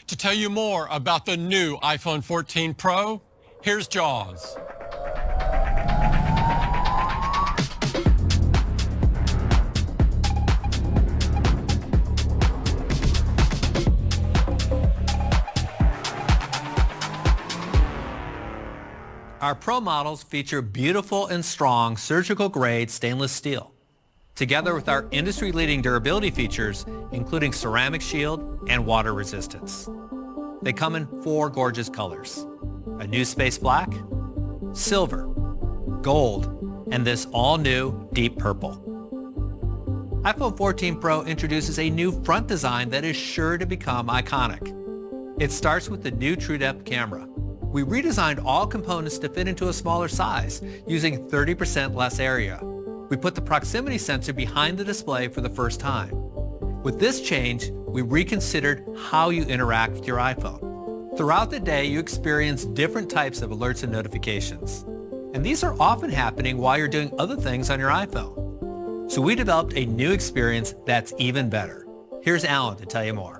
To tell you more about the new iPhone 14 Pro, here's Jaws. Our Pro models feature beautiful and strong surgical-grade stainless steel, together with our industry-leading durability features, including ceramic shield and water resistance. They come in 4 gorgeous colors: a new space black, silver, gold, and this all-new deep purple. iPhone 14 Pro introduces a new front design that is sure to become iconic. It starts with the new TrueDepth camera. We redesigned all components to fit into a smaller size, using 30% less area. We put the proximity sensor behind the display for the first time. With this change, we reconsidered how you interact with your iPhone. Throughout the day, you experience different types of alerts and notifications. And these are often happening while you're doing other things on your iPhone. So we developed a new experience that's even better. Here's Alan to tell you more.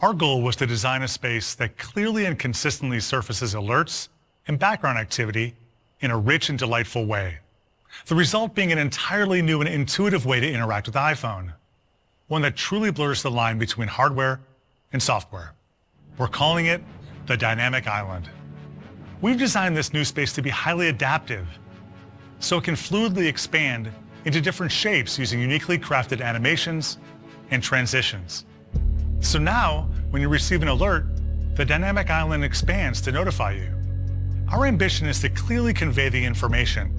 Our goal was to design a space that clearly and consistently surfaces alerts and background activity in a rich and delightful way. The result being an entirely new and intuitive way to interact with the iPhone, one that truly blurs the line between hardware and software. We're calling it the Dynamic Island. We've designed this new space to be highly adaptive, so it can fluidly expand into different shapes using uniquely crafted animations and transitions. So now, when you receive an alert, the Dynamic Island expands to notify you. Our ambition is to clearly convey the information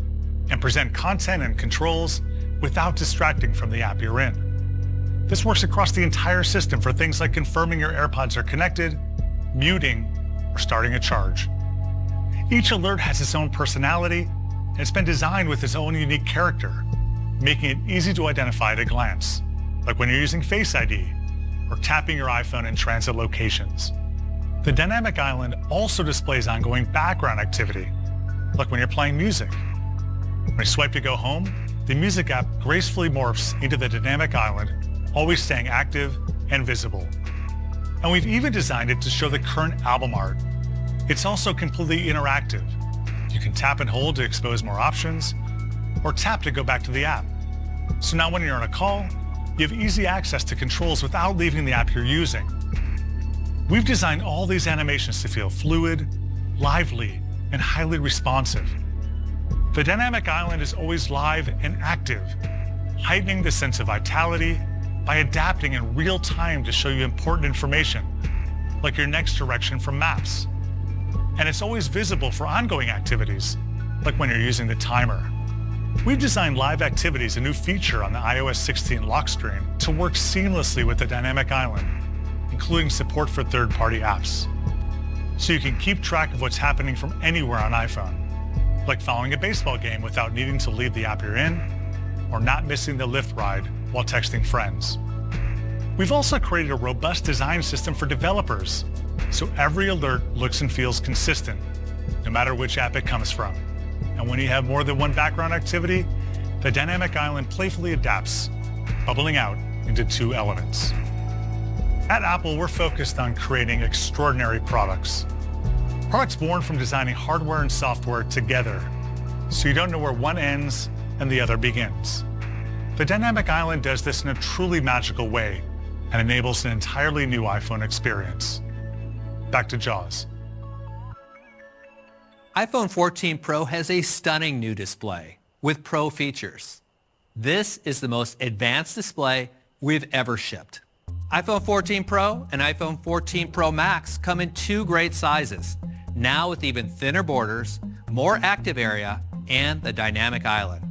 and present content and controls without distracting from the app you're in. This works across the entire system for things like confirming your AirPods are connected, muting, or starting a charge. Each alert has its own personality, and it's been designed with its own unique character, making it easy to identify at a glance, like when you're using Face ID or tapping your iPhone in transit locations. The Dynamic Island also displays ongoing background activity, like when you're playing music. When you swipe to go home, the music app gracefully morphs into the Dynamic Island, always staying active and visible. And we've even designed it to show the current album art. It's also completely interactive. You can tap and hold to expose more options, or tap to go back to the app. So now when you're on a call, you have easy access to controls without leaving the app you're using. We've designed all these animations to feel fluid, lively, and highly responsive. The Dynamic Island is always live and active, heightening the sense of vitality by adapting in real time to show you important information, like your next direction from Maps. And it's always visible for ongoing activities, like when you're using the timer. We've designed Live Activities, a new feature on the iOS 16 lock screen, to work seamlessly with the Dynamic Island, including support for third-party apps. So you can keep track of what's happening from anywhere on iPhone, like following a baseball game without needing to leave the app you're in, or not missing the Lyft ride while texting friends. We've also created a robust design system for developers, so every alert looks and feels consistent, no matter which app it comes from. And when you have more than one background activity, the Dynamic Island playfully adapts, bubbling out into 2 elements. At Apple, we're focused on creating extraordinary products. Products born from designing hardware and software together, so you don't know where one ends and the other begins. The Dynamic Island does this in a truly magical way and enables an entirely new iPhone experience. Back to Jaws. iPhone 14 Pro has a stunning new display with Pro features. This is the most advanced display we've ever shipped. iPhone 14 Pro and iPhone 14 Pro Max come in 2 great sizes, now with even thinner borders, more active area, and the Dynamic Island.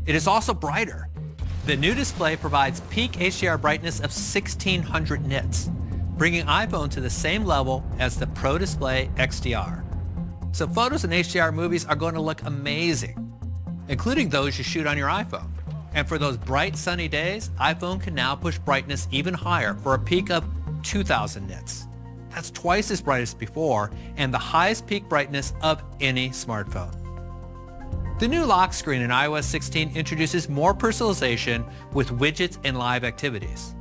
It is also brighter. The new display provides peak HDR brightness of 1600 nits, bringing iPhone to the same level as the Pro Display XDR. So photos and HDR movies are going to look amazing, including those you shoot on your iPhone. And for those bright sunny days, iPhone can now push brightness even higher for a peak of 2,000 nits. That's twice as bright as before and the highest peak brightness of any smartphone. The new lock screen in iOS 16 introduces more personalization with widgets and live activities.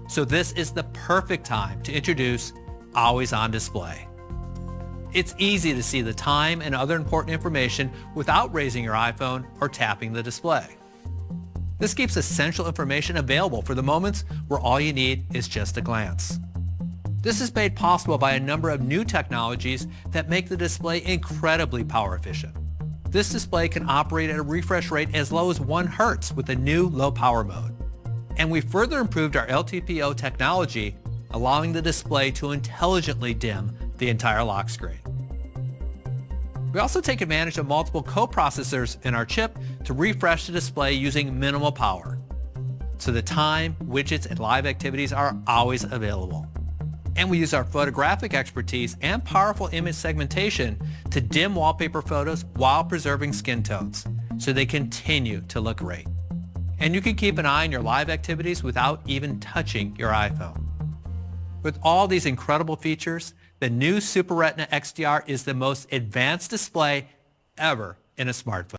So this is the perfect time to introduce Always On Display. It's easy to see the time and other important information without raising your iPhone or tapping the display. This keeps essential information available for the moments where all you need is just a glance. This is made possible by a number of new technologies that make the display incredibly power efficient. This display can operate at a refresh rate as low as 1 Hz with the new low power mode. And we further improved our LTPO technology, allowing the display to intelligently dim the entire lock screen. We also take advantage of multiple coprocessors in our chip to refresh the display using minimal power. So the time, widgets, and live activities are always available. And we use our photographic expertise and powerful image segmentation to dim wallpaper photos while preserving skin tones, so they continue to look great. And you can keep an eye on your live activities without even touching your iPhone. With all these incredible features, the new Super Retina XDR is the most advanced display ever in a smartphone.